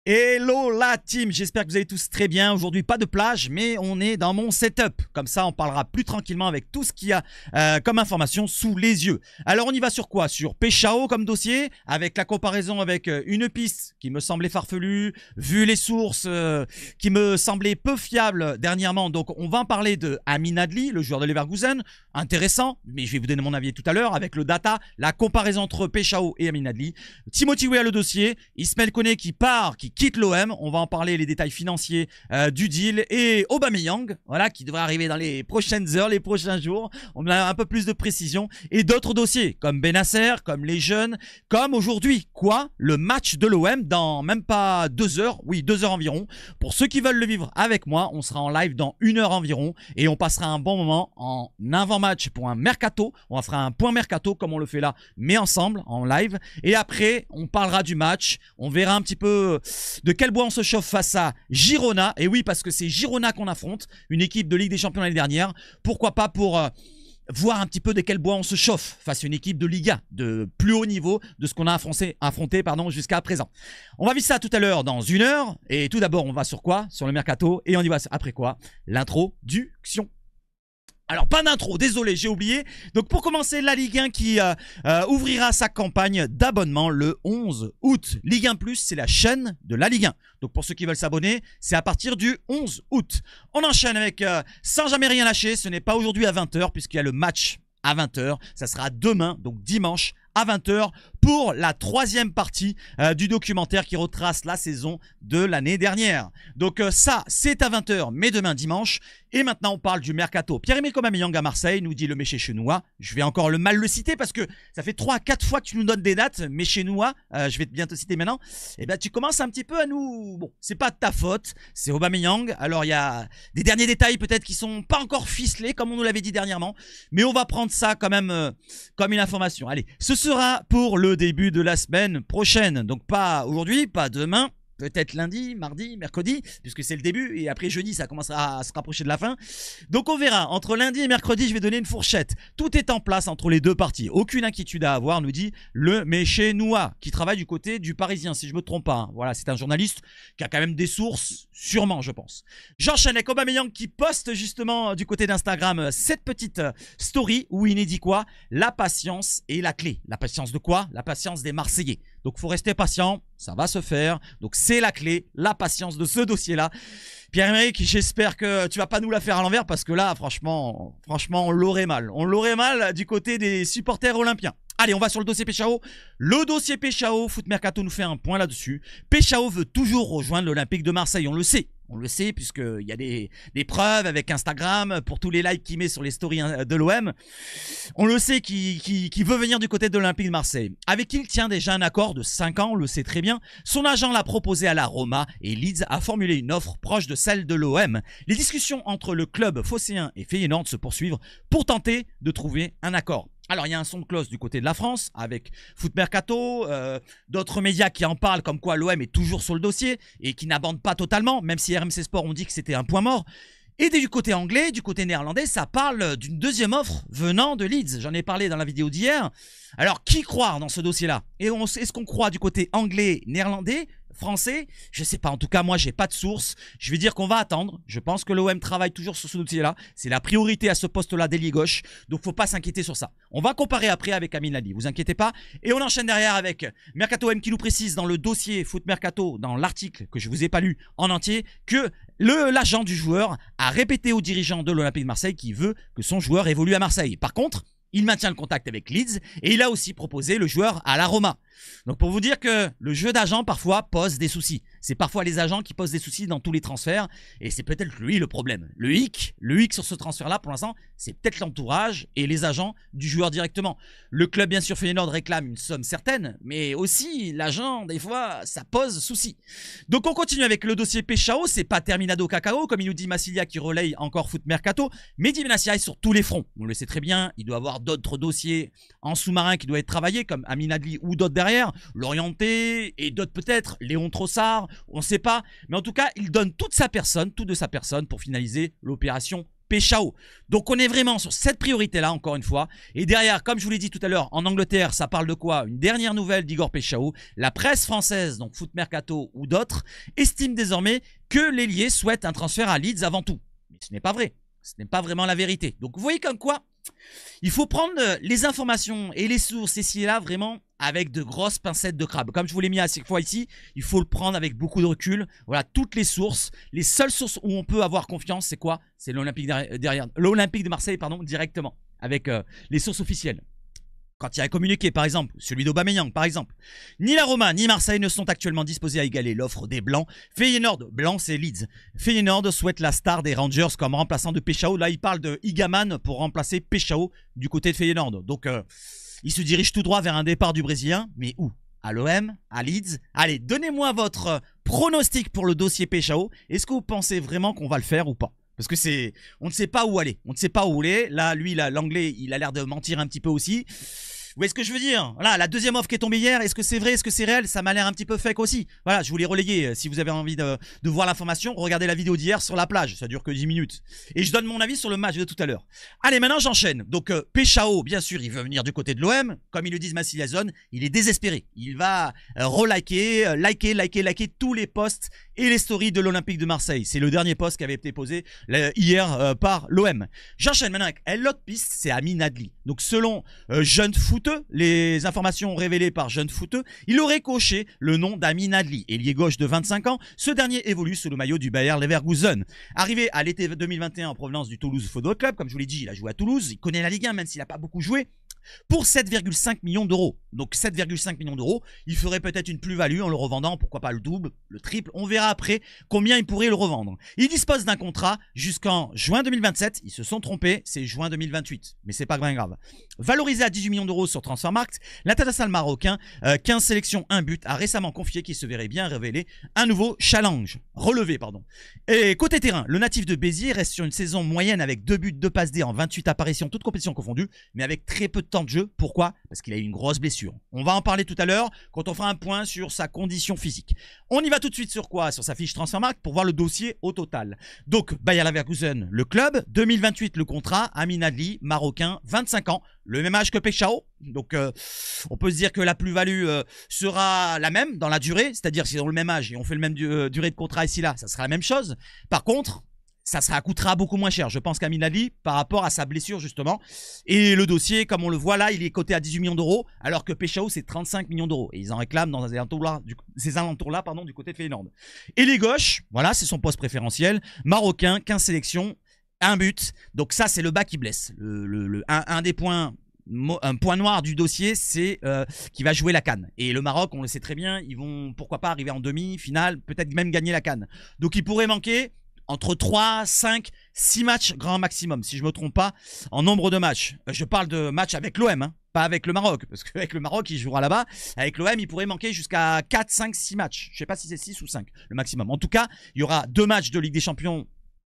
Hello la team, j'espère que vous allez tous très bien. Aujourd'hui pas de plage mais on est dans mon setup. Comme ça on parlera plus tranquillement avec tout ce qu'il y a comme information sous les yeux. Alors on y va sur quoi? Sur Péchao comme dossier, avec la comparaison avec une piste qui me semblait farfelue, vu les sources qui me semblaient peu fiables dernièrement. Donc on va en parler de Amin Adli, le joueur de Leverkusen. Intéressant, mais je vais vous donner mon avis tout à l'heure avec le data, la comparaison entre Péchao et Amin Adli. Timothy Weah le dossier, Ismaël Koné qui quitte l'OM, on va en parler les détails financiers du deal, et Aubameyang, voilà, qui devrait arriver dans les prochaines heures, les prochains jours. On a un peu plus de précision et d'autres dossiers comme Benasser, comme les jeunes, comme aujourd'hui le match de l'OM dans même pas 2 heures, oui 2 heures environ. Pour ceux qui veulent le vivre avec moi, on sera en live dans 1 heure environ et on passera un bon moment en avant-match pour un mercato. On fera un point mercato comme on le fait là, mais ensemble en live, et après on parlera du match, on verra un petit peu de quel bois on se chauffe face à Girona. Et oui, parce que c'est Girona qu'on affronte, une équipe de Ligue des Champions l'année dernière. Pourquoi pas pour voir un petit peu de quel bois on se chauffe face à une équipe de Liga de plus haut niveau de ce qu'on a affronté jusqu'à présent. On va vivre ça tout à l'heure dans 1 heure. Et tout d'abord, on va sur quoi? Sur le mercato. Et on y va après quoi? L'introduction. Alors pas d'intro, désolé, j'ai oublié. Donc pour commencer, la Ligue 1 qui ouvrira sa campagne d'abonnement le 11 août. Ligue 1 Plus, c'est la chaîne de la Ligue 1. Donc pour ceux qui veulent s'abonner, c'est à partir du 11 août. On enchaîne avec sans jamais rien lâcher. Ce n'est pas aujourd'hui à 20 h puisqu'il y a le match à 20 h. Ça sera demain, donc dimanche à 20 h pour la 3e partie du documentaire qui retrace la saison de l'année dernière. Donc ça, c'est à 20 h, mais demain dimanche. Et maintenant, on parle du mercato. Pierre-Emerick Aubameyang à Marseille, nous dit le Méché chenois. Je vais encore mal le citer parce que ça fait 3 à 4 fois que tu nous donnes des dates. Méché chenois, je vais bien te citer maintenant. Et ben, tu commences un petit peu à nous... Bon, c'est pas de ta faute, c'est Aubameyang. Alors, il y a des derniers détails peut-être qui sont pas encore ficelés, comme on nous l'avait dit dernièrement. Mais on va prendre ça quand même comme une information. Allez, ce sera pour le début de la semaine prochaine. Donc, pas aujourd'hui, pas demain. Peut-être lundi, mardi, mercredi, puisque c'est le début, et après jeudi, ça commencera à se rapprocher de la fin. Donc on verra, entre lundi et mercredi, je vais donner une fourchette. Tout est en place entre les deux parties. Aucune inquiétude à avoir, nous dit le Méché chenois, qui travaille du côté du Parisien, si je ne me trompe pas. Voilà, c'est un journaliste qui a quand même des sources, sûrement, je pense. J'enchaîne avec Aubameyang qui poste justement du côté d'Instagram cette petite story où il dit quoi? La patience est la clé. La patience de quoi? La patience des Marseillais. Donc, faut rester patient, ça va se faire. Donc, c'est la clé, la patience de ce dossier-là. Pierre-Emerick, j'espère que tu vas pas nous la faire à l'envers parce que là, franchement, on l'aurait mal. On l'aurait mal du côté des supporters olympiens. Allez, on va sur le dossier Péchao. Le dossier Péchao, Foot Mercato nous fait un point là-dessus. Péchao veut toujours rejoindre l'Olympique de Marseille, on le sait. On le sait puisqu'il y a des preuves avec Instagram pour tous les likes qu'il met sur les stories de l'OM. On le sait qu'il veut venir du côté de l'Olympique de Marseille. Avec qui il tient déjà un accord de 5 ans, on le sait très bien. Son agent l'a proposé à la Roma et Leeds a formulé une offre proche de celle de l'OM. Les discussions entre le club phocéen et Feyenoord se poursuivent pour tenter de trouver un accord. Alors, il y a un son de cloche du côté de la France avec Foot Mercato, d'autres médias qui en parlent comme quoi l'OM est toujours sur le dossier et qui n'abandonne pas totalement, même si RMC Sport ont dit que c'était un point mort. Et du côté anglais, du côté néerlandais, ça parle d'une 2e offre venant de Leeds. J'en ai parlé dans la vidéo d'hier. Alors, qui croire dans ce dossier-là? Et est-ce qu'on croit du côté anglais, néerlandais, français? Je sais pas, en tout cas moi j'ai pas de source. Je vais dire qu'on va attendre. Je pense que l'OM travaille toujours sur ce dossier là. C'est la priorité à ce poste là d'ailier gauche. Donc faut pas s'inquiéter sur ça. On va comparer après avec Amin Adli, vous inquiétez pas. Et on enchaîne derrière avec Mercato M qui nous précise dans le dossier Foot Mercato, dans l'article que je vous ai pas lu en entier, que l'agent du joueur a répété aux dirigeants de l'Olympique de Marseille qu'il veut que son joueur évolue à Marseille. Par contre, il maintient le contact avec Leeds et il a aussi proposé le joueur à la Roma. Donc pour vous dire que le jeu d'agent parfois pose des soucis. C'est parfois les agents qui posent des soucis dans tous les transferts et c'est peut-être lui le problème. Le hic sur ce transfert-là pour l'instant, c'est peut-être l'entourage et les agents du joueur directement. Le club bien sûr Feyenoord réclame une somme certaine, mais aussi l'agent des fois ça pose souci. Donc on continue avec le dossier Péchao, c'est pas terminado cacao comme il nous dit Massilia qui relaye encore Foot Mercato. Mehdi Benassia est sur tous les fronts. On le sait très bien, il doit avoir d'autres dossiers en sous-marin qui doivent être travaillés comme Amin Adli ou d'autres derrière, l'orienté et d'autres peut-être, Léon Trossard, on ne sait pas. Mais en tout cas, il donne toute de sa personne pour finaliser l'opération Peshao. Donc on est vraiment sur cette priorité-là, encore une fois. Et derrière, comme je vous l'ai dit tout à l'heure, en Angleterre, ça parle de quoi? Une dernière nouvelle d'Igor Peshao. La presse française, donc Foot Mercato ou d'autres, estime désormais que l'ailier souhaite un transfert à Leeds avant tout. Mais ce n'est pas vrai. Ce n'est pas vraiment la vérité. Donc vous voyez comme quoi, il faut prendre les informations et les sources ici et là vraiment avec de grosses pincettes de crabe. Comme je vous l'ai mis à chaque fois ici, il faut le prendre avec beaucoup de recul. Voilà, toutes les sources. Les seules sources où on peut avoir confiance, c'est quoi? C'est l'Olympique l'Olympique de Marseille, pardon, directement, avec les sources officielles. Quand il y a un communiqué, par exemple, celui d'Aubameyang, par exemple. Ni la Roma, ni Marseille ne sont actuellement disposés à égaler l'offre des Blancs. Feyenoord, Blanc c'est Leeds. Feyenoord souhaite la star des Rangers comme remplaçant de Peshao. Là, il parle de Igaman pour remplacer Peshao du côté de Feyenoord. Donc, il se dirige tout droit vers un départ du Brésilien. Mais où? À l'OM? À Leeds? Allez, donnez-moi votre pronostic pour le dossier Peshao. Est-ce que vous pensez vraiment qu'on va le faire ou pas? Parce que c'est, on ne sait pas où aller. On ne sait pas où aller. Là, lui, l'anglais, il a l'air de mentir un petit peu aussi. Vous voyez ce que je veux dire? Voilà, la deuxième offre qui est tombée hier, est-ce que c'est vrai? Est-ce que c'est réel? Ça m'a l'air un petit peu fake aussi. Voilà, je vous l'ai relayé. Si vous avez envie de voir l'information, regardez la vidéo d'hier sur la plage. Ça dure que 10 minutes. Et je donne mon avis sur le match de tout à l'heure. Allez, maintenant j'enchaîne. Donc, Peshao, bien sûr, il veut venir du côté de l'OM. Comme ils le disent Massila Zone, il est désespéré. Il va liker tous les posts et les stories de l'Olympique de Marseille. C'est le dernier post qui avait été posé hier par l'OM. J'enchaîne maintenant avec l'autre piste, c'est Amin Adli. Donc, selon Jeune Footeux, les informations révélées par Jeune Footeux, il aurait coché le nom d'Amin Adli, ailier gauche de 25 ans. Ce dernier évolue sous le maillot du Bayer Leverkusen. Arrivé à l'été 2021 en provenance du Toulouse Football Club, comme je vous l'ai dit, il a joué à Toulouse, il connaît la Ligue 1 même s'il n'a pas beaucoup joué, pour 7,5 millions d'euros. Donc 7,5 millions d'euros, il ferait peut-être une plus-value en le revendant, pourquoi pas le double, le triple, on verra après combien il pourrait le revendre. Il dispose d'un contrat jusqu'en juin 2027, ils se sont trompés, c'est juin 2028, mais c'est pas bien grave. Valorisé à 18 millions d'euros sur Transfermarkt, l'international marocain, 15 sélections, 1 but, a récemment confié qu'il se verrait bien révéler un nouveau relevé. Et côté terrain, le natif de Béziers reste sur une saison moyenne avec 2 buts, 2 passes D en 28 apparitions, toutes compétitions confondues, mais avec très peu de temps de jeu. Pourquoi? Parce qu'il a eu une grosse blessure. On va en parler tout à l'heure quand on fera un point sur sa condition physique. On y va tout de suite sur quoi? Sur sa fiche Transfermarkt pour voir le dossier au total. Donc, Bayer Leverkusen, le club, 2028 le contrat, Amin Adli, marocain, 25 ans, le même âge que Peshao. Donc, on peut se dire que la plus-value sera la même dans la durée, c'est-à-dire si on a le même âge et on fait le même durée de contrat ici là, ça sera la même chose. Par contre, ça coûtera beaucoup moins cher, je pense, qu'Amin Adli par rapport à sa blessure justement. Et le dossier, comme on le voit là, il est coté à 18 millions d'euros, alors que Peshao c'est 35 millions d'euros. Et ils en réclament dans ces alentours-là, du côté de Feyenoord. Et les gauches, voilà, c'est son poste préférentiel. Marocain, 15 sélections, 1 but. Donc ça, c'est le bas qui blesse. Un des points... Un point noir du dossier, c'est qu'il va jouer la CAN. Et le Maroc, on le sait très bien, ils vont pourquoi pas arriver en demi-finale, peut-être même gagner la CAN. Donc il pourrait manquer entre 3, 5, 6 matchs grand maximum, si je ne me trompe pas, en nombre de matchs. Je parle de matchs avec l'OM, hein, pas avec le Maroc, parce qu'avec le Maroc, il jouera là-bas. Avec l'OM, il pourrait manquer jusqu'à 4, 5, 6 matchs. Je ne sais pas si c'est 6 ou 5, le maximum. En tout cas, il y aura 2 matchs de Ligue des Champions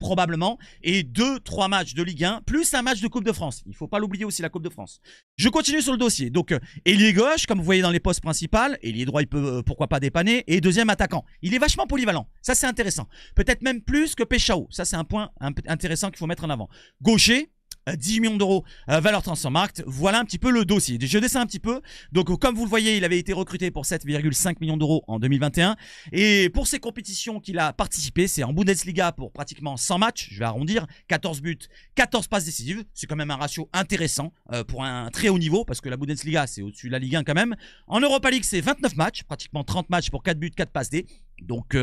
probablement, et 2-3 matchs de Ligue 1, plus un match de Coupe de France. Il ne faut pas l'oublier aussi, la Coupe de France. Je continue sur le dossier. Donc, ailier gauche, comme vous voyez dans les postes principales, ailier droit, il peut pourquoi pas dépanner, et deuxième attaquant. Il est vachement polyvalent. Ça, c'est intéressant. Peut-être même plus que Peshao. Ça, c'est un point intéressant qu'il faut mettre en avant. Gaucher, 10 millions d'euros valeur Transfermarkt. Voilà un petit peu le dossier. Je descends un petit peu. Donc, comme vous le voyez, il avait été recruté pour 7,5 millions d'euros en 2021. Et pour ces compétitions qu'il a participé, c'est en Bundesliga pour pratiquement 100 matchs. Je vais arrondir. 14 buts, 14 passes décisives. C'est quand même un ratio intéressant pour un très haut niveau parce que la Bundesliga, c'est au-dessus de la Ligue 1 quand même. En Europa League, c'est 29 matchs, pratiquement 30 matchs pour 4 buts, 4 passes D. Donc,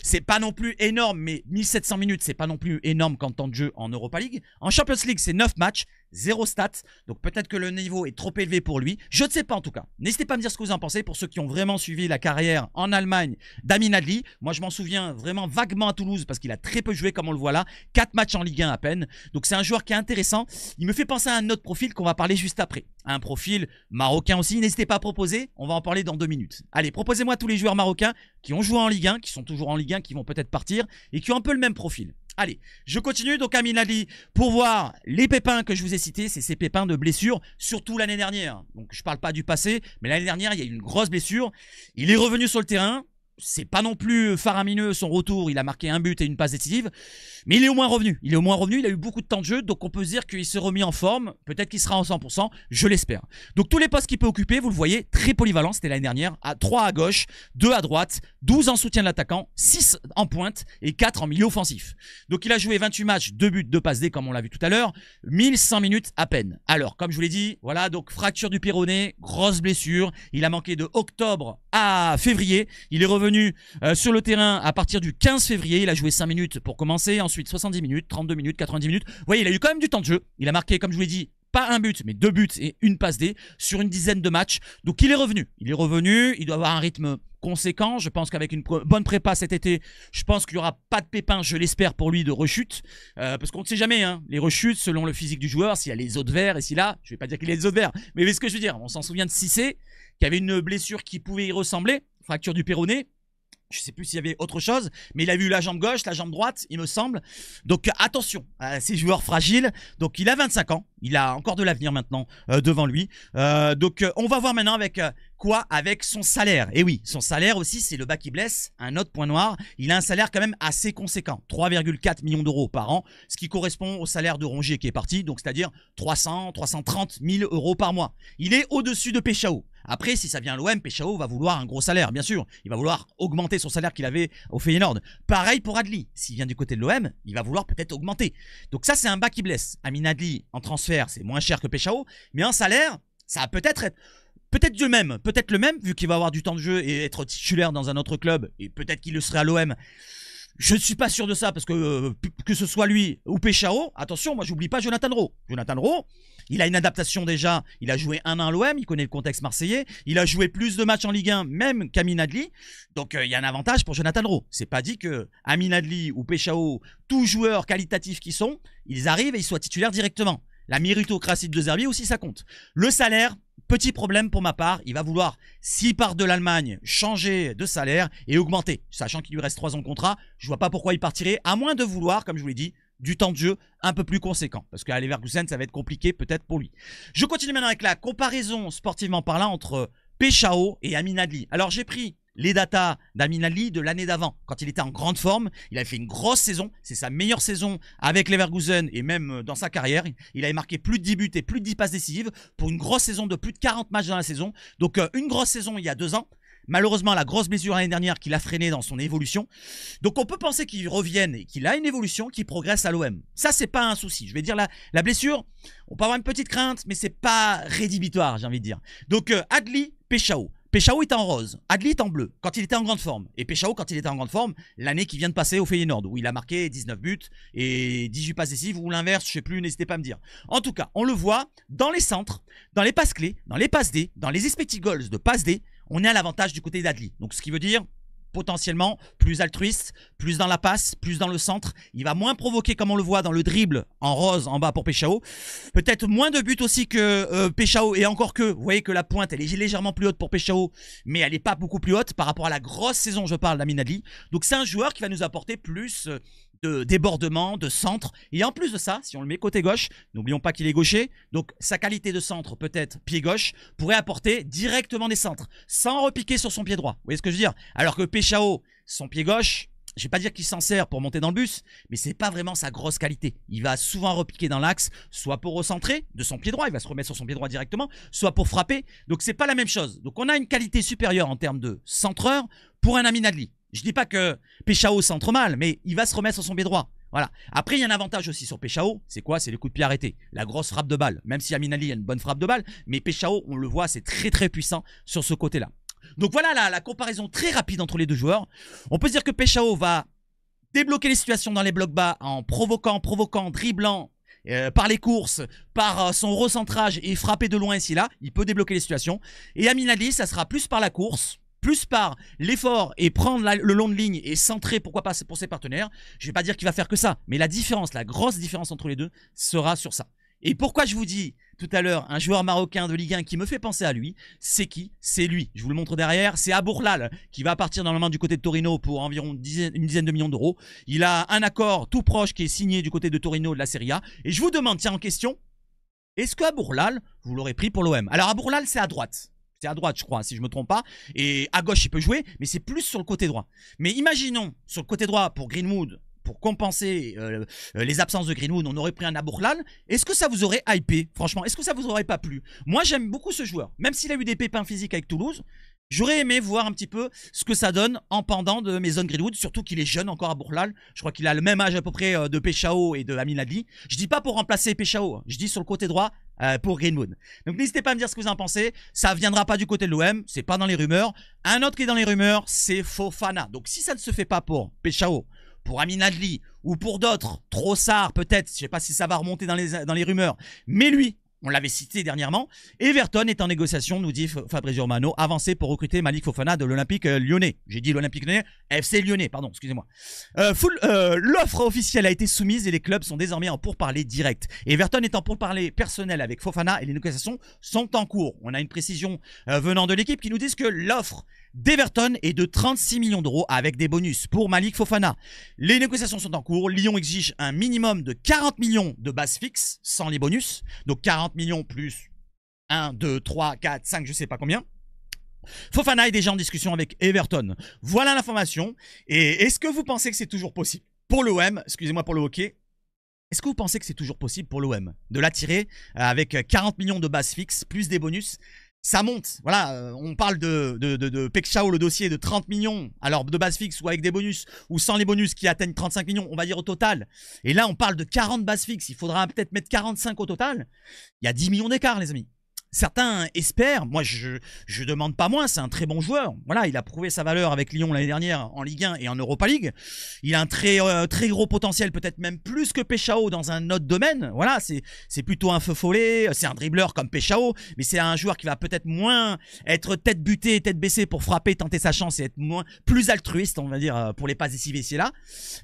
c'est pas non plus énorme, mais 1700 minutes, c'est pas non plus énorme qu'en temps de jeu en Europa League. En Champions League, c'est 9 matchs, 0 stats. Donc, peut-être que le niveau est trop élevé pour lui. Je ne sais pas en tout cas. N'hésitez pas à me dire ce que vous en pensez pour ceux qui ont vraiment suivi la carrière en Allemagne d'Amin Adli. Moi, je m'en souviens vraiment vaguement à Toulouse parce qu'il a très peu joué, comme on le voit là. 4 matchs en Ligue 1 à peine. Donc, c'est un joueur qui est intéressant. Il me fait penser à un autre profil qu'on va parler juste après. Un profil marocain aussi. N'hésitez pas à proposer. On va en parler dans 2 minutes. Allez, proposez-moi tous les joueurs marocains qui ont joué en Ligue 1, qui sont toujours en Ligue 1, qui vont peut-être partir et qui ont un peu le même profil. Allez, je continue. Donc, Amin Adli, pour voir les pépins que je vous ai cités, c'est ces pépins de blessures, surtout l'année dernière. Donc, je ne parle pas du passé, mais l'année dernière, il y a eu une grosse blessure. Il est revenu sur le terrain. c'est pas non plus faramineux son retour, il a marqué un but et une passe décisive, mais il est au moins revenu. Il a eu beaucoup de temps de jeu, donc on peut se dire qu'il s'est remis en forme, peut-être qu'il sera en 100%, je l'espère. Donc tous les postes qu'il peut occuper, vous le voyez, très polyvalent, c'était l'année dernière, 3 à gauche, 2 à droite, 12 en soutien de l'attaquant, 6 en pointe et 4 en milieu offensif. Donc il a joué 28 matchs, 2 buts, 2 passes D comme on l'a vu tout à l'heure, 1100 minutes à peine. Alors, comme je vous l'ai dit, voilà, donc fracture du péroné, grosse blessure, il a manqué de octobre à février, il est revenu sur le terrain à partir du 15 février, il a joué 5 minutes pour commencer, ensuite 70 minutes, 32 minutes, 90 minutes. Vous voyez, il a eu quand même du temps de jeu, il a marqué, comme je vous l'ai dit, pas un but, mais 2 buts et une passe D sur une dizaine de matchs. Donc il est revenu, il doit avoir un rythme conséquent. Je pense qu'avec une bonne prépa cet été, je pense qu'il n'y aura pas de pépin, je l'espère pour lui, de rechute. Parce qu'on ne sait jamais, hein, les rechutes selon le physique du joueur, s'il y a les os de verre, et si là, je ne vais pas dire qu'il a les os de verre, mais ce que je veux dire, on s'en souvient de Cissé, qui avait une blessure qui pouvait y ressembler, fracture du péroné. Je ne sais plus s'il y avait autre chose, mais il a vu la jambe gauche, la jambe droite, il me semble. Donc attention à ces joueurs fragiles. Donc il a 25 ans, il a encore de l'avenir maintenant devant lui. Donc on va voir maintenant avec quoi? Avec son salaire. Et oui, son salaire aussi, c'est le bas qui blesse. Un autre point noir, il a un salaire quand même assez conséquent. 3,4 millions d'euros par an, ce qui correspond au salaire de Rongier qui est parti. Donc c'est-à-dire 330 000 euros par mois. Il est au-dessus de Péchao. Après, si ça vient à l'OM, Péchao va vouloir un gros salaire, bien sûr. Il va vouloir augmenter son salaire qu'il avait au Feyenoord. Pareil pour Adli. S'il vient du côté de l'OM, il va vouloir peut-être augmenter. Donc ça, c'est un bas qui blesse. Amin Adli, en transfert, c'est moins cher que Péchao. Mais en salaire, ça va peut-être être... Peut-être le même, vu qu'il va avoir du temps de jeu et être titulaire dans un autre club. Et peut-être qu'il le serait à l'OM. Je ne suis pas sûr de ça, parce que ce soit lui ou Péchao, attention, moi j'oublie pas Jonathan Rowe. Jonathan Rowe, il a une adaptation déjà, il a joué 1 an à l'OM, il connaît le contexte marseillais, il a joué plus de matchs en Ligue 1, même qu'Amin Adli, donc il y a un avantage pour Jonathan Rowe. C'est pas dit que Amin Adli ou Péchao, tous joueurs qualitatifs qui sont, ils arrivent et ils soient titulaires directement. La méritocratie de De Zerbi aussi, ça compte. Le salaire, petit problème pour ma part, il va vouloir, s'il part de l'Allemagne, changer de salaire et augmenter. Sachant qu'il lui reste 3 ans de contrat, je vois pas pourquoi il partirait, à moins de vouloir, comme je vous l'ai dit, du temps de jeu un peu plus conséquent. Parce qu'à Leverkusen, ça va être compliqué peut-être pour lui. Je continue maintenant avec la comparaison sportivement parlant entre Péchao et Amin Adli. Alors j'ai pris les datas d'Amin Adli de l'année d'avant, quand il était en grande forme. Il avait fait une grosse saison, c'est sa meilleure saison avec Leverkusen et même dans sa carrière. Il avait marqué plus de 10 buts et plus de 10 passes décisives pour une grosse saison de plus de 40 matchs dans la saison. Donc une grosse saison il y a 2 ans. Malheureusement, la grosse blessure l'année dernière qui l'a freiné dans son évolution. Donc on peut penser qu'il revienne et qu'il a une évolution, qu'il progresse à l'OM. Ça, c'est pas un souci. Je vais dire la blessure, on peut avoir une petite crainte, mais c'est pas rédhibitoire, j'ai envie de dire. Donc Adli, Péchao. Péchao est en rose, Adli est en bleu, quand il était en grande forme. Et Péchao, quand il était en grande forme, l'année qui vient de passer au Feyenoord, où il a marqué 19 buts et 18 passes décisives, ou l'inverse, je sais plus, n'hésitez pas à me dire. En tout cas, on le voit dans les centres, dans les passes clés, dans les passes D, dans les expected goals de passes D, on est à l'avantage du côté d'Adli. Donc ce qui veut dire potentiellement plus altruiste, plus dans la passe, plus dans le centre. Il va moins provoquer comme on le voit dans le dribble en rose en bas pour Péchao. Peut-être moins de buts aussi que Péchao. Et encore que, vous voyez que la pointe elle est légèrement plus haute pour Péchao, mais elle n'est pas beaucoup plus haute par rapport à la grosse saison, je parle d'Amin Adli. Donc c'est un joueur qui va nous apporter plus de débordement, de centre. Et en plus de ça, si on le met côté gauche, n'oublions pas qu'il est gaucher, donc sa qualité de centre, peut-être pied gauche, pourrait apporter directement des centres, sans repiquer sur son pied droit. Vous voyez ce que je veux dire? Alors que Péchao, son pied gauche, je ne vais pas dire qu'il s'en sert pour monter dans le bus, mais c'est pas vraiment sa grosse qualité. Il va souvent repiquer dans l'axe, soit pour recentrer de son pied droit, il va se remettre sur son pied droit directement, soit pour frapper. Donc c'est pas la même chose. Donc on a une qualité supérieure en termes de centreur pour un Amin Adli. Je dis pas que Péchao centre mal, mais il va se remettre sur son pied droit. Voilà. Après, il y a un avantage aussi sur Péchao. C'est quoi? C'est les coups de pied arrêtés. La grosse frappe de balle. Même si Amin Adli a une bonne frappe de balle, mais Péchao, on le voit, c'est très très puissant sur ce côté-là. Donc voilà la comparaison très rapide entre les deux joueurs. On peut se dire que Péchao va débloquer les situations dans les blocs bas en provoquant, dribblant, par les courses, par son recentrage et frapper de loin ici là. Il peut débloquer les situations. Et Amin Adli, ça sera plus par la course, plus par l'effort et prendre le long de ligne et centrer, pourquoi pas, pour ses partenaires. Je ne vais pas dire qu'il va faire que ça, mais la différence, la grosse différence entre les deux sera sur ça. Et pourquoi je vous dis tout à l'heure un joueur marocain de Ligue 1 qui me fait penser à lui, c'est qui? C'est lui. Je vous le montre derrière. C'est Abourlal qui va partir normalement du côté de Torino pour environ une dizaine de millions d'euros. Il a un accord tout proche qui est signé du côté de Torino de la Serie A. Et je vous demande, tiens, en question, est-ce que Abourlal, vous l'aurez pris pour l'OM? Alors Abourlal, c'est à droite. C'était à droite, je crois, si je me trompe pas. Et à gauche, il peut jouer, mais c'est plus sur le côté droit. Mais imaginons, sur le côté droit, pour Greenwood, pour compenser les absences de Greenwood, on aurait pris un Abourlal. Est-ce que ça vous aurait hypé? Franchement, est-ce que ça vous aurait pas plu? Moi, j'aime beaucoup ce joueur. Même s'il a eu des pépins physiques avec Toulouse, j'aurais aimé voir un petit peu ce que ça donne en pendant de Mason Greenwood, surtout qu'il est jeune encore à Bourlal. Je crois qu'il a le même âge à peu près de Péchao et de Amin Ladli. Je dis pas pour remplacer Péchao, je dis sur le côté droit pour Greenwood. Donc n'hésitez pas à me dire ce que vous en pensez. Ça viendra pas du côté de l'OM, c'est pas dans les rumeurs. Un autre qui est dans les rumeurs, c'est Fofana. Donc si ça ne se fait pas pour Péchao, pour Amin Ladli ou pour d'autres, Trossard peut-être, je sais pas si ça va remonter dans les rumeurs, mais lui, on l'avait cité dernièrement, Everton est en négociation, nous dit Fabrizio Romano, avancé pour recruter Malik Fofana de l'Olympique lyonnais. J'ai dit l'Olympique lyonnais, FC lyonnais, pardon, excusez-moi. L'offre officielle a été soumise et les clubs sont désormais en pourparlers direct. Everton est en pourparlers personnel avec Fofana et les négociations sont en cours. On a une précision venant de l'équipe qui nous dit que l'offre d'Everton est de 36 millions d'euros avec des bonus pour Malik Fofana. Les négociations sont en cours. Lyon exige un minimum de 40 millions de base fixe sans les bonus. Donc 40 millions plus 1, 2, 3, 4, 5, je sais pas combien. Fofana est déjà en discussion avec Everton. Voilà l'information. Et est-ce que vous pensez que c'est toujours possible pour l'OM, excusez-moi pour le hockey, est-ce que vous pensez que c'est toujours possible pour l'OM de l'attirer avec 40 millions de base fixe plus des bonus? Ça monte, voilà, on parle de Péchao, le dossier de 30 millions, alors de base fixe ou avec des bonus, ou sans les bonus qui atteignent 35 millions, on va dire au total. Et là, on parle de 40 bases fixes, il faudra peut-être mettre 45 au total. Il y a 10 millions d'écart, les amis. Certains espèrent, moi je demande pas moins, c'est un très bon joueur. Voilà, il a prouvé sa valeur avec Lyon l'année dernière en Ligue 1 et en Europa League. Il a un très gros potentiel, peut-être même plus que Péchao dans un autre domaine. Voilà, c'est plutôt un feu follet, c'est un dribbleur comme Péchao, mais c'est un joueur qui va peut-être moins être tête butée, tête baissée pour frapper, tenter sa chance et être plus altruiste, on va dire, pour les passes ici et là.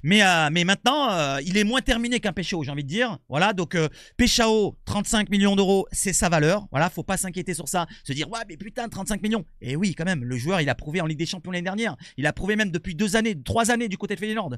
Mais maintenant, il est moins terminé qu'un Péchao, j'ai envie de dire. Voilà, donc Péchao, 35 millions d'euros, c'est sa valeur. Voilà, faut pas s'inquiéter sur ça, se dire ouais mais putain 35 millions. Et oui quand même, le joueur il a prouvé en Ligue des Champions l'année dernière, il a prouvé même depuis 2 années, 3 années du côté de Feyenoord.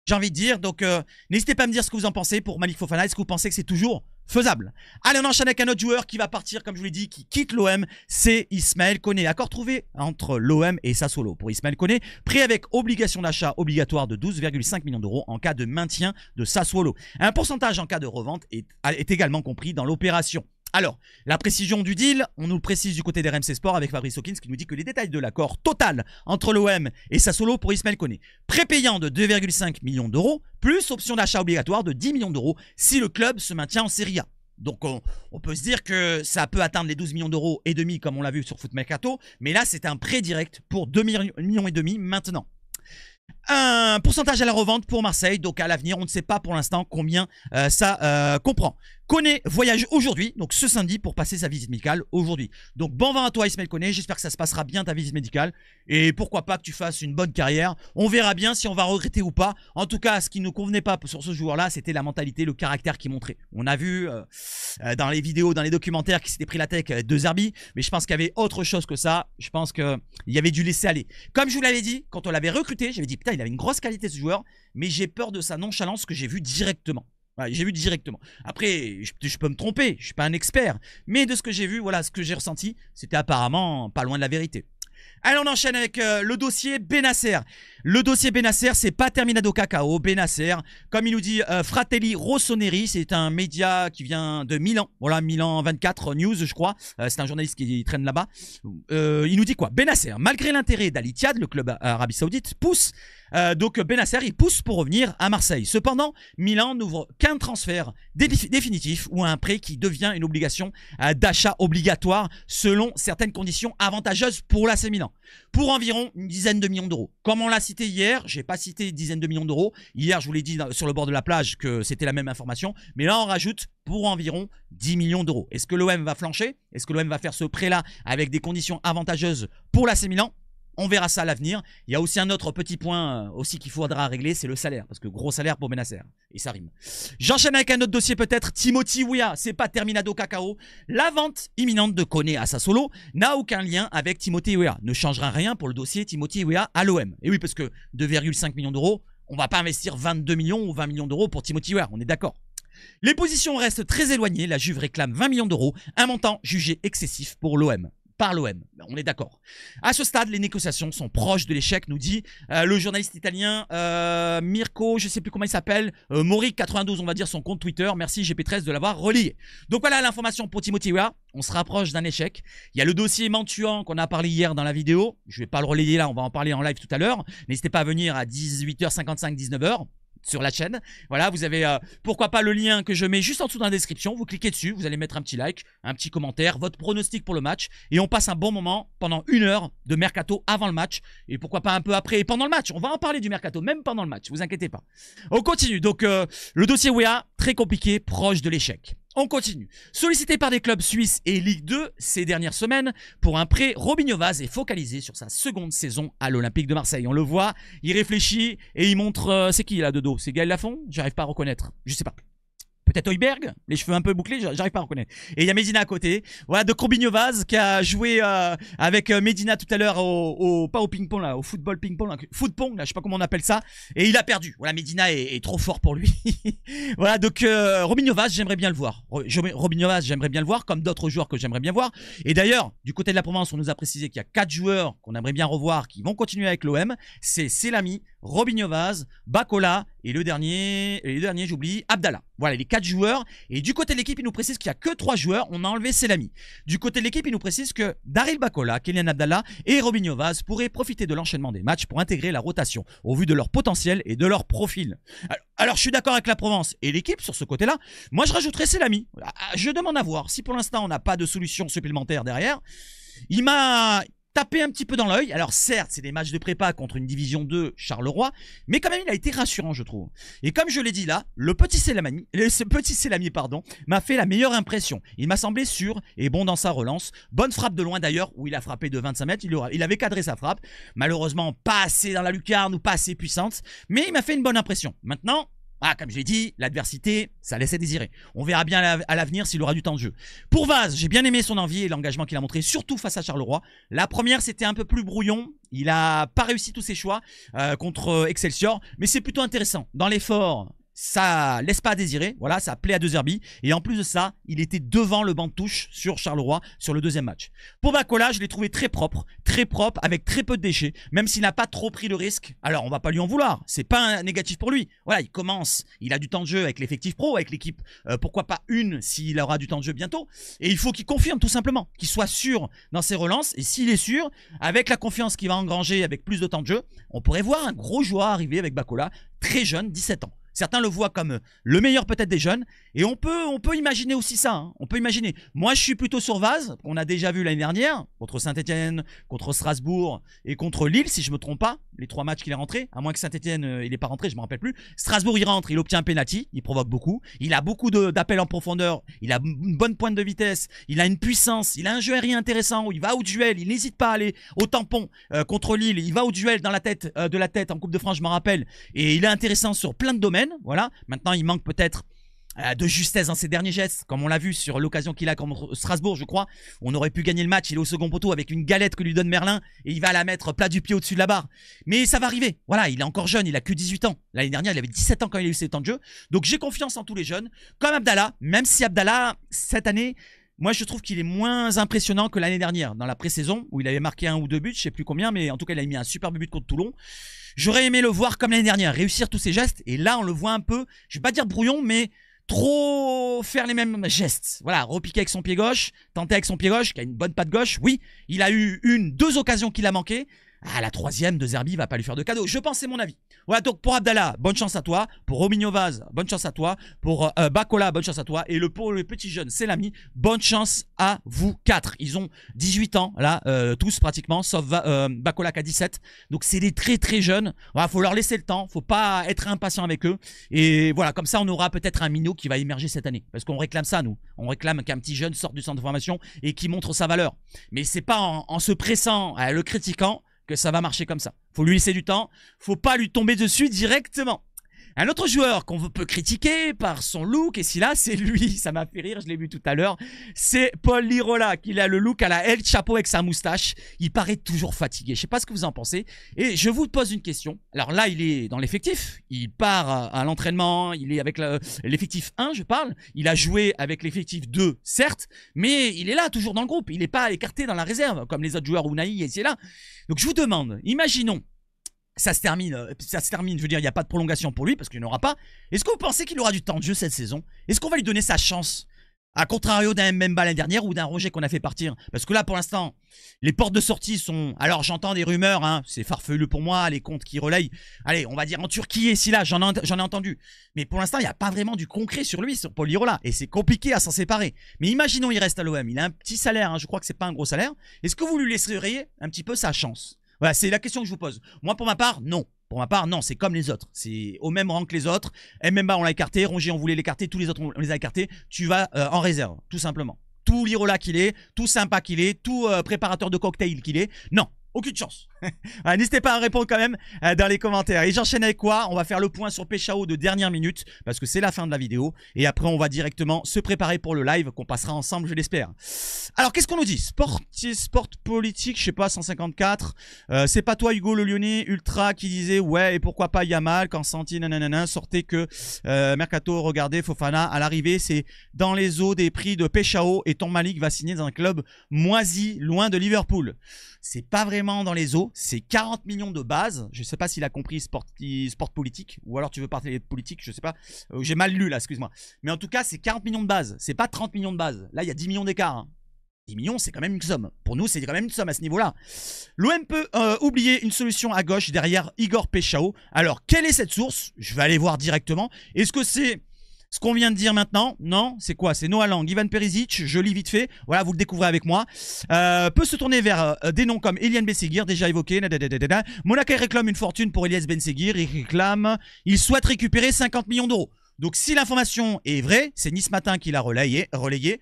J'ai envie de dire, donc n'hésitez pas à me dire ce que vous en pensez pour Malik Fofana, est-ce que vous pensez que c'est toujours faisable? Allez, on enchaîne avec un autre joueur qui va partir, comme je vous l'ai dit, qui quitte l'OM, c'est Ismaël Koné. Accord trouvé entre l'OM et Sassuolo pour Ismaël Koné, prêt avec obligation d'achat obligatoire de 12,5 millions d'euros en cas de maintien de Sassuolo. Un pourcentage en cas de revente est également compris dans l'opération. Alors, la précision du deal, on nous le précise du côté des RMC Sport avec Fabrice Hawkins qui nous dit que les détails de l'accord total entre l'OM et Sassuolo pour Ismaël Koné. Prépayant de 2,5 millions d'euros, plus option d'achat obligatoire de 10 millions d'euros si le club se maintient en Serie A. Donc on peut se dire que ça peut atteindre les 12 millions d'euros et demi comme on l'a vu sur Foot Mercato, mais là c'est un prêt direct pour 2,5 millions maintenant. Un pourcentage à la revente pour Marseille, donc à l'avenir, on ne sait pas pour l'instant combien ça comprend. Koné voyage aujourd'hui, donc ce samedi, pour passer sa visite médicale aujourd'hui. Donc bon vent à toi Ismaël Koné, j'espère que ça se passera bien ta visite médicale. Et pourquoi pas que tu fasses une bonne carrière. On verra bien si on va regretter ou pas. En tout cas, ce qui ne nous convenait pas sur ce joueur-là, c'était la mentalité, le caractère qu'il montrait. On a vu dans les vidéos, dans les documentaires qu'il s'était pris la tête avec 2 Zerbi, mais je pense qu'il y avait autre chose que ça. Je pense qu'il y avait dû laisser aller. Comme je vous l'avais dit, quand on l'avait recruté, j'avais dit putain, il avait une grosse qualité ce joueur, mais j'ai peur de sa nonchalance que j'ai vue directement. Voilà, j'ai vu directement. Après, je peux me tromper, je suis pas un expert. Mais de ce que j'ai vu, voilà, ce que j'ai ressenti, c'était apparemment pas loin de la vérité. Allez, on enchaîne avec le dossier Bennacer. Le dossier Bennacer, c'est pas terminado cacao. Bennacer, comme il nous dit Fratelli Rossoneri, c'est un média qui vient de Milan. Voilà, Milan 24 News, je crois. C'est un journaliste qui traîne là-bas. Il nous dit quoi? Bennacer, malgré l'intérêt d'Al Ittihad, le club Arabie Saoudite, pousse. Donc Bennacer, il pousse pour revenir à Marseille. Cependant, Milan n'ouvre qu'un transfert définitif ou un prêt qui devient une obligation d'achat obligatoire selon certaines conditions avantageuses pour l'AC Milan. Pour environ une dizaine de millions d'euros. Comme on l'a cité hier, j'ai pas cité dizaine de millions d'euros. Hier, je vous l'ai dit sur le bord de la plage que c'était la même information. Mais là, on rajoute pour environ 10 millions d'euros. Est-ce que l'OM va flancher? Est-ce que l'OM va faire ce prêt-là avec des conditions avantageuses pour l'AC Milan? On verra ça à l'avenir. Il y a aussi un autre petit point aussi qu'il faudra régler, c'est le salaire. Parce que gros salaire pour Bennacer. Et ça rime. J'enchaîne avec un autre dossier peut-être. Timothy Weah, c'est pas terminado cacao. La vente imminente de Koné à Sassuolo n'a aucun lien avec Timothy Weah. Ne changera rien pour le dossier Timothy Weah à l'OM. Et oui, parce que 2,5 millions d'euros, on va pas investir 22 millions ou 20 millions d'euros pour Timothy Weah. On est d'accord. Les positions restent très éloignées. La Juve réclame 20 millions d'euros, un montant jugé excessif pour l'OM. par l'OM. On est d'accord. À ce stade, les négociations sont proches de l'échec, nous dit le journaliste italien Mirko, je sais plus comment il s'appelle, Moric92, on va dire son compte Twitter. Merci GP13 de l'avoir relayé. Donc voilà l'information pour Timothy Weah. On se rapproche d'un échec. Il y a le dossier Mantuan qu'on a parlé hier dans la vidéo. Je vais pas le relayer là, on va en parler en live tout à l'heure. N'hésitez pas à venir à 18h55, 19h. Sur la chaîne. Voilà, vous avez pourquoi pas le lien que je mets juste en dessous dans la description. Vous cliquez dessus, vous allez mettre un petit like, un petit commentaire, votre pronostic pour le match. Et on passe un bon moment pendant 1 heure de mercato avant le match. Et pourquoi pas un peu après et pendant le match. On va en parler du mercato, même pendant le match, vous inquiétez pas. On continue. Donc, le dossier Weah, très compliqué, proche de l'échec. On continue. Sollicité par des clubs suisses et Ligue 2 ces dernières semaines pour un prêt, Robinho Vaz est focalisé sur sa seconde saison à l'Olympique de Marseille. On le voit, il réfléchit et il montre... c'est qui là de dos? C'est Gaël Lafont? J'arrive pas à reconnaître. Je sais pas. Peut-être Heuberg, les cheveux un peu bouclés, j'arrive pas à reconnaître. Et il y a Medina à côté. Voilà, de Robinho Vaz qui a joué avec Medina tout à l'heure pas au ping-pong là, au football ping-pong, là, foot-pong là, je sais pas comment on appelle ça. Et il a perdu. Voilà, Medina est trop fort pour lui. Voilà, donc Robinho Vaz, j'aimerais bien le voir. Robinho Vaz, j'aimerais bien le voir, comme d'autres joueurs que j'aimerais bien voir. Et d'ailleurs, du côté de la Provence, on nous a précisé qu'il y a 4 joueurs qu'on aimerait bien revoir, qui vont continuer avec l'OM. C'est Selami, Robinho Vaz, Bakola et le dernier j'oublie, Abdallah. Voilà, les 4 joueurs. Et du côté de l'équipe, il nous précise qu'il n'y a que 3 joueurs. On a enlevé Selami. Du côté de l'équipe, il nous précise que Daryl Bakola, Kylian Abdallah et Robinho Vaz pourraient profiter de l'enchaînement des matchs pour intégrer la rotation au vu de leur potentiel et de leur profil. Alors je suis d'accord avec la Provence et l'équipe sur ce côté-là. Moi, je rajouterais Selami. Je demande à voir. Si pour l'instant, on n'a pas de solution supplémentaire derrière, il m'a tapé un petit peu dans l'œil. Alors certes, c'est des matchs de prépa contre une division 2 Charleroi, mais quand même il a été rassurant, je trouve. Et comme je l'ai dit là, ce petit Selami m'a fait la meilleure impression. Il m'a semblé sûr et bon dans sa relance. Bonne frappe de loin d'ailleurs, où il a frappé de 25 mètres. Il avait cadré sa frappe. Malheureusement, pas assez dans la lucarne ou pas assez puissante, mais il m'a fait une bonne impression. Maintenant, comme je l'ai dit, l'adversité, ça laissait désirer. On verra bien à l'avenir s'il aura du temps de jeu. Pour Vaz, j'ai bien aimé son envie et l'engagement qu'il a montré, surtout face à Charleroi. La première, c'était un peu plus brouillon. Il n'a pas réussi tous ses choix contre Excelsior, mais c'est plutôt intéressant. Dans l'effort, ça laisse pas à désirer. Voilà, ça plaît à De Zerbi. Et en plus de ça, il était devant le banc de touche sur Charleroi sur le deuxième match. Pour Bakola, je l'ai trouvé très propre, avec très peu de déchets, même s'il n'a pas trop pris le risque. Alors, on va pas lui en vouloir. C'est pas un négatif pour lui. Voilà, il commence, il a du temps de jeu avec l'effectif pro, avec l'équipe. Pourquoi pas une s'il aura du temps de jeu bientôt. Et il faut qu'il confirme tout simplement, qu'il soit sûr dans ses relances. Et s'il est sûr, avec la confiance qu'il va engranger, avec plus de temps de jeu, on pourrait voir un gros joueur arriver avec Bakola, très jeune, 17 ans. Certains le voient comme le meilleur peut-être des jeunes. Et on peut imaginer aussi ça. Hein. On peut imaginer. Moi, je suis plutôt sur Vaz, qu'on a déjà vu l'année dernière, contre Saint-Etienne, contre Strasbourg et contre Lille, si je ne me trompe pas. Les 3 matchs qu'il est rentré. À moins que Saint-Etienne, il n'est pas rentré, je ne me rappelle plus. Strasbourg, il rentre, il obtient un penalty. Il provoque beaucoup. Il a beaucoup d'appels en profondeur. Il a une bonne pointe de vitesse. Il a une puissance. Il a un jeu aérien intéressant où il va au duel. Il n'hésite pas à aller au tampon contre Lille. Il va au duel dans la tête, de la tête en Coupe de France, je m'en rappelle. Et il est intéressant sur plein de domaines. Voilà. Maintenant, il manque peut-être de justesse dans ses derniers gestes, comme on l'a vu sur l'occasion qu'il a contre Strasbourg, je crois. On aurait pu gagner le match, il est au second poteau avec une galette que lui donne Merlin et il va la mettre plat du pied au-dessus de la barre. Mais ça va arriver. Voilà, il est encore jeune, il a que 18 ans. L'année dernière, il avait 17 ans quand il a eu ses temps de jeu. Donc j'ai confiance en tous les jeunes, comme Abdallah, même si Abdallah, cette année, moi je trouve qu'il est moins impressionnant que l'année dernière, dans la pré-saison, où il avait marqué 1 ou 2 buts, je sais plus combien, mais en tout cas il a mis un superbe but contre Toulon. J'aurais aimé le voir comme l'année dernière, réussir tous ses gestes, et là on le voit un peu, je vais pas dire brouillon, mais trop faire les mêmes gestes. Voilà, repiquer avec son pied gauche, tenter avec son pied gauche, qui a une bonne patte gauche. Oui, il a eu 2 occasions qu'il a manqué. La troisième, De Zerbi va pas lui faire de cadeau. Je pense, c'est mon avis. Voilà, donc pour Abdallah, bonne chance à toi. Pour Robinho Vaz, bonne chance à toi. Pour Bakola, bonne chance à toi. Et pour le petit jeune Selami, bonne chance à vous 4. Ils ont 18 ans, là, tous pratiquement, sauf Bakola qui a 17. Donc c'est des très très jeunes. Voilà, faut leur laisser le temps. Faut pas être impatient avec eux. Et voilà, comme ça, on aura peut-être un minot qui va émerger cette année. Parce qu'on réclame ça, nous. On réclame qu'un petit jeune sorte du centre de formation et qui montre sa valeur. Mais c'est pas en se pressant, le critiquant, que ça va marcher comme ça. Faut lui laisser du temps. Faut pas lui tomber dessus directement. Un autre joueur qu'on peut critiquer par son look, et si là, c'est lui, ça m'a fait rire, je l'ai vu tout à l'heure, c'est Paul Lirola, qui a le look à la El Chapo avec sa moustache. Il paraît toujours fatigué, je sais pas ce que vous en pensez. Et je vous pose une question. Alors là, il est dans l'effectif, il part à l'entraînement, il est avec l'effectif 1, je parle. Il a joué avec l'effectif 2, certes, mais il est là, toujours dans le groupe. Il n'est pas écarté dans la réserve, comme les autres joueurs Unai, ici et là. Donc je vous demande, imaginons, ça se termine, je veux dire, il n'y a pas de prolongation pour lui parce qu'il n'y en aura pas. Est-ce que vous pensez qu'il aura du temps de jeu cette saison? Est-ce qu'on va lui donner sa chance? À contrario d'un Mbemba l'année dernière ou d'un Roger qu'on a fait partir. Parce que là, pour l'instant, les portes de sortie sont... Alors, j'entends des rumeurs, hein, c'est farfelu pour moi, les comptes qui relayent. Allez, on va dire en Turquie et si là, j'en ai entendu. Mais pour l'instant, il n'y a pas vraiment du concret sur lui, sur Paul Lirola. Et c'est compliqué à s'en séparer. Mais imaginons, il reste à l'OM. Il a un petit salaire, hein, je crois que c'est pas un gros salaire. Est-ce que vous lui laisseriez un petit peu sa chance? Voilà, c'est la question que je vous pose. Moi, pour ma part, non. Pour ma part, non, c'est comme les autres. C'est au même rang que les autres. Mbemba, on l'a écarté. Rongier, on voulait l'écarter. Tous les autres, on les a écartés. Tu vas en réserve, tout simplement. Tout Lirola qu'il est, tout sympa qu'il est, tout préparateur de cocktail qu'il est. Non, aucune chance. N'hésitez pas à répondre quand même dans les commentaires. Et j'enchaîne avec quoi? On va faire le point sur Péchao de dernière minute parce que c'est la fin de la vidéo. Et après, on va directement se préparer pour le live qu'on passera ensemble, je l'espère. Alors, qu'est-ce qu'on nous dit? Sport politique, je sais pas, 154. C'est pas toi, Hugo le Lyonnais, Ultra, qui disait ouais, et pourquoi pas Yamal quand Santi, nanana, sortait que Mercato, regardez, Fofana, à l'arrivée, c'est dans les eaux des prix de Péchao et Ton Malik va signer dans un club moisi, loin de Liverpool. C'est pas vraiment dans les eaux, c'est 40 millions de base. Je sais pas s'il a compris sport politique, ou alors tu veux parler de politique, je sais pas. J'ai mal lu là, excuse-moi. Mais en tout cas, c'est 40 millions de base, c'est pas 30 millions de base. Là, il y a 10 millions d'écart. Hein. 10 millions, c'est quand même une somme. Pour nous, c'est quand même une somme à ce niveau-là. L'OM peut oublier une solution à gauche derrière Igor Péchao. Alors, quelle est cette source? Je vais aller voir directement. Est-ce que c'est... ce qu'on vient de dire maintenant, non, c'est quoi? C'est Noah Lang, Ivan Perisic, je lis vite fait, voilà, vous le découvrez avec moi. Peut se tourner vers des noms comme Elian Benseguir, déjà évoqué. Monaco réclame une fortune pour Elias Benseguir, il souhaite récupérer 50 millions d'euros. Donc si l'information est vraie, c'est Nice Matin qui l'a relayé.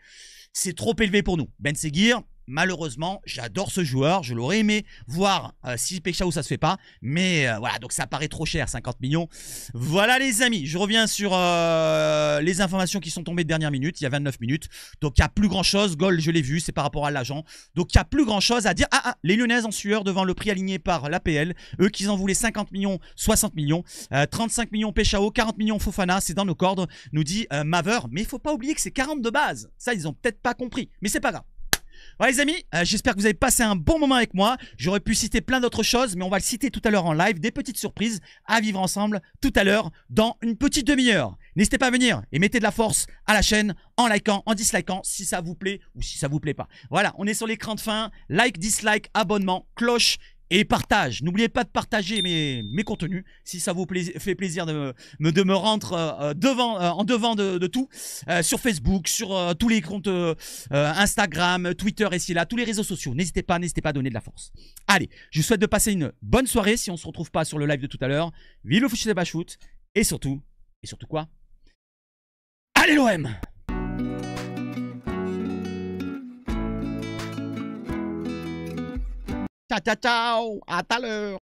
C'est trop élevé pour nous. Benseguir, malheureusement, j'adore ce joueur. Je l'aurais aimé voir si Péchao ça se fait pas. Mais voilà, donc ça paraît trop cher, 50 millions. Voilà les amis, je reviens sur les informations qui sont tombées de dernière minute. Il y a 29 minutes. Donc il n'y a plus grand chose. Goal, je l'ai vu, c'est par rapport à l'agent. Donc il n'y a plus grand chose à dire. Les Lyonnaises en sueur devant le prix aligné par l'APL. Eux qui en voulaient 50 millions, 60 millions. 35 millions Péchao, 40 millions Fofana. C'est dans nos cordes, nous dit Maver. Mais il ne faut pas oublier que c'est 40 de base. Ça, ils ont peut-être pas compris. Mais c'est pas grave. Voilà les amis, j'espère que vous avez passé un bon moment avec moi. J'aurais pu citer plein d'autres choses, mais on va le citer tout à l'heure en live. Des petites surprises à vivre ensemble tout à l'heure dans une petite demi-heure. N'hésitez pas à venir et mettez de la force à la chaîne en likant, en dislikant si ça vous plaît ou si ça vous plaît pas. Voilà, on est sur l'écran de fin. Like, dislike, abonnement, cloche et partage. N'oubliez pas de partager mes contenus si ça vous fait plaisir de me rendre en devant de tout. Sur Facebook, sur tous les comptes Instagram, Twitter et si là, tous les réseaux sociaux. N'hésitez pas à donner de la force. Allez, je vous souhaite de passer une bonne soirée si on ne se retrouve pas sur le live de tout à l'heure. Vive le foot, c'est pas shoot. Et surtout quoi? Allez l'OM! Ciao, ciao, ciao, à tout à l'heure.